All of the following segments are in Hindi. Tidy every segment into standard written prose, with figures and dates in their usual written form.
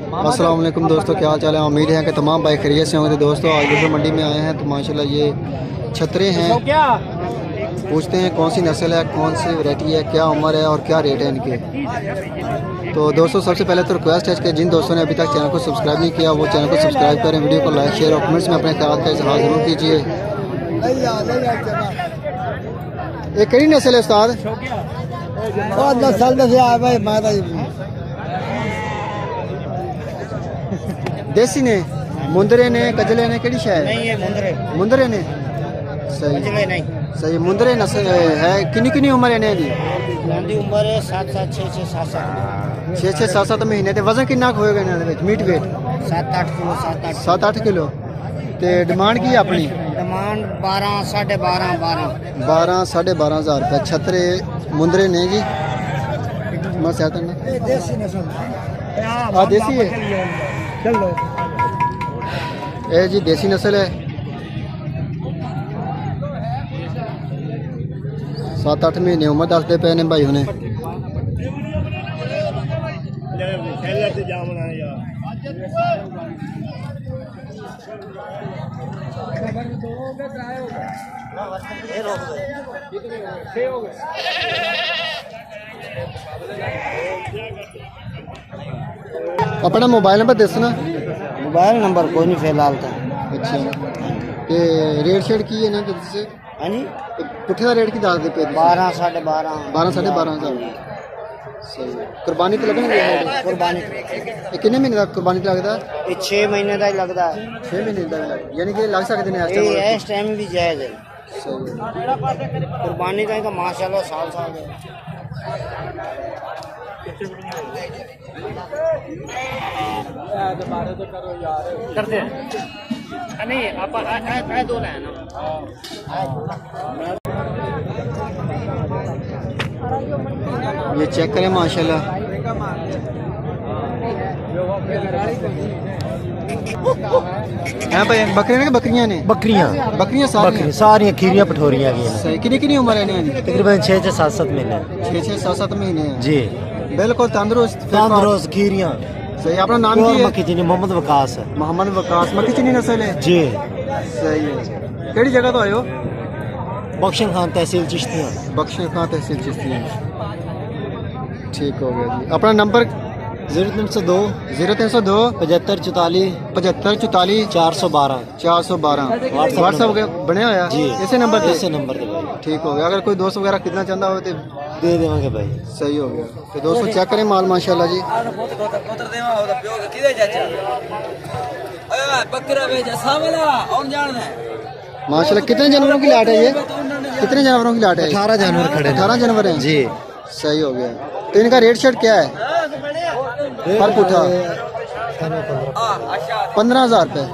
अस्सलाम वालेकुम दोस्तों, क्या हाल चाल है। उम्मीद है कि तमाम भाई खैरियत से होंगे। दोस्तों आज जो मंडी में आए हैं तो माशाल्लाह ये छतरे हैं। पूछते हैं कौन सी नस्ल है, कौन सी वैरायटी है, क्या उम्र है और क्या रेट है इनके। तो दोस्तों सबसे पहले तो रिक्वेस्ट है कि जिन दोस्तों ने अभी तक चैनल को सब्सक्राइब नहीं किया वो चैनल को सब्सक्राइब करें, वीडियो को लाइक शेयर और कमेंट्स में अपने ख्याल का इजहार जरूर कीजिए। ये कई नस्ल है उस्ताद? देसी ने, मुंदरे ने, कजले ने, केड़ी शायद नहीं है मुंदरे ने। सही नहीं सही। मुंदरे नस्ल है। किन्नी किन्नी उम्र है दी? उम्र है 6-7 महीने। ते वजन कितना होएगा इन्हां दे विच? मीट वेट 7-8 किलो। ते डिमांड की अपनी? डिमांड 12 साढ़े 12,000 रुपये। छतरे मुंदरे ने जी। मैं सेट करना देसी नस्ल देसी है। चलो ये जी देसी नस्ल है। 7-8 महीने उम्र दसते पे ने भाई उन्हें। अपना मोबाइल नंबर दसना। मोबाइल नंबर कोई नहीं फिलहाल तो। अच्छा ते रेट शेट की है ना से? हाँ जी पुट्ठे का रेट की दस दे पे? 12 साढ़े 12 साढ़े 12,000। सही। कुर्बानी तो लगनी है? कुर्बानी कितने महीने का कुर्बानी लगता है? ये 6 महीने का ही लगता है। 6 महीने का यानी कि लग सकते हैं इस टाइम भी जायज़ है। कुर्बानी का तो माशाल्लाह साल है। करते हैं नहीं आप दो ना ये चेक करें माशाल्लाह। भाई बकरे ने बकरियां ने? बकरियां सारी खीरियां पठोरियां की सही। कितनी उम्र है इन्हें? तकरीबन 6-7 महीने। 6-7 महीने जी। बिल्कुल तंदुरुस्त खीरियां। सही। अपना नाम क्या है? मक्खी चीनी मोहम्मद वकास है। मोहम्मद वकास। मक्खी चीनी नस्ल है जी। सही है। केड़ी जगह तो आए हो? बख्शन खान तहसील चिश्तियां। बख्शन खान तहसील चिश्तियां। ठीक हो गया जी। अपना नंबर? 0302 7544 412 व्हाट्सएप बने होया जी। इसे नंबर पे? इसे नंबर पे। ठीक हो गया। अगर कोई दोस्त वगैरह कितना चाहता हो तो दे देंगे भाई। सही हो गया। तो दोस्तों चेक करें माल माशाल्लाह जी। माशाल्लाह कितने जानवरों की लाट है ये? कितने जानवरों की लाट है? 18 जानवर खड़े। 18 जानवर हैं जी। सही हो गया। तो इनका रेट शेट क्या है पर पुठा? 15,000 रुपये।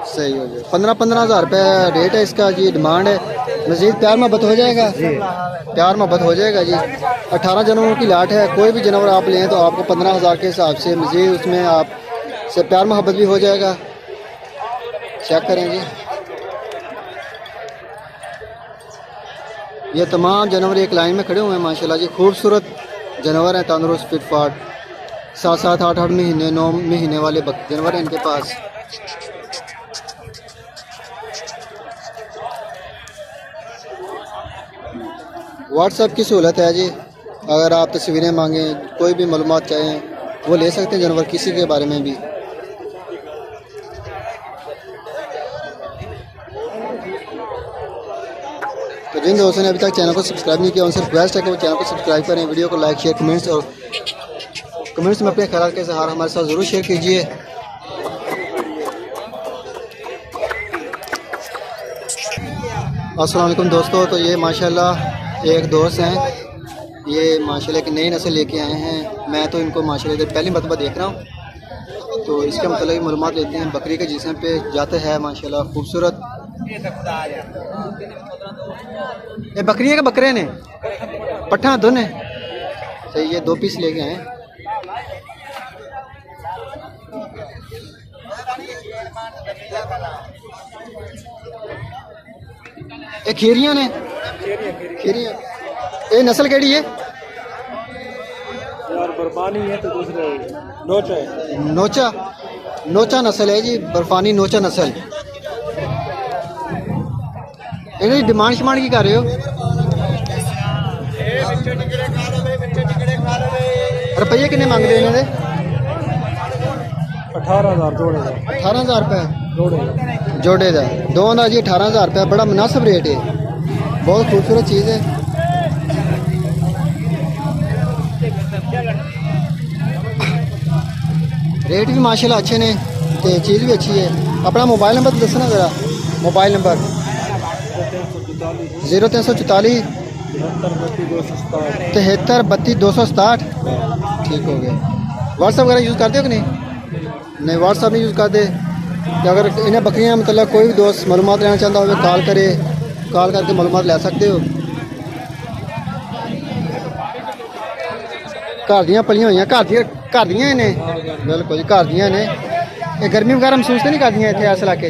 सही हो गया। 15,000 रुपये रेट है इसका जी। डिमांड है। मजीद प्यार मोहब्बत हो जाएगा? प्यार मोहब्बत हो जाएगा जी। 18 जानवरों की लाट है। कोई भी जानवर आप लें तो आपको 15,000 के हिसाब से मजीद उसमें आप से प्यार मोहब्बत भी हो जाएगा। चेक करें जी। ये तमाम जानवर एक लाइन में खड़े हुए हैं माशाल्लाह जी। खूबसूरत जानवर हैं, तंदुरुस्त फिट फाट। 7-7 8-8 महीने 9 महीने वाले जानवर हैं इनके पास। व्हाट्सएप की सहूलत है जी। अगर आप तस्वीरें मांगें, कोई भी मालूमात चाहें वो ले सकते हैं जानवर किसी के बारे में भी। तो जिन दोस्तों ने अभी तक चैनल को सब्सक्राइब नहीं किया उनसे रिक्वेस्ट है कि वो चैनल को सब्सक्राइब करें, वीडियो को लाइक शेयर कमेंट्स में अपने ख्याल के इज़हार हमारे साथ ज़रूर शेयर कीजिए। अस्सलाम वालेकुम दोस्तों। तो ये माशाल्लाह एक दोस्त हैं, ये माशाल्लाह एक नई नस्ल लेके आए हैं। मैं तो इनको माशाल्लाह पहली मरतबा देख रहा हूँ। तो इसके मतलब मालूमात लेते हैं। बकरी के जिस्म पे जाते हैं माशाल्लाह खूबसूरत। ये बकरियाँ के बकरे ने पट्ठा दोने सही। ये 2 पीस लेके आए। ये खीरियां ने? खीरियां। ये नस्ल केड़ी है? यार बर्बानी है तो दूसरे नोचा नोचा नस्ल है जी, बर्फानी नोचा नस्ल। इन्हें डिमांड शिमांड की कर रहे हो? रुपये किन्ने मंगते हैं इन्होंने? 18,000 जोड़े का। 18,000 रुपये जोड़े जोड़े का, दोनों का जी 18,000 रुपये। बड़ा मुनासिब रेट है, बहुत खूबसूरत चीज़ है। रेट भी माशाल्लाह अच्छे ने, तो चीज़ भी अच्छी है। अपना मोबाइल नंबर तो दसना ज़रा। Mobile number 0344 73 32 267। ठीक हो गया। व्हाट्सअप वगैरह यूज़ करते हो कि नहीं? नहीं, व्हाट्सअप नहीं यूज़ करते। कि अगर इन्हें बकरियां मतलब कोई भी दोस्त मालूमात लेना चाहता हो तो कॉल करे, कॉल करके मालूमात ले सकते हो। घर दियाँ पलियां हुई, घर दियां इन्हें, बिल्कुल जी घर दियां ने। ये गर्मी वगैरह महसूस तो नहीं करदियां इतने इस इलाके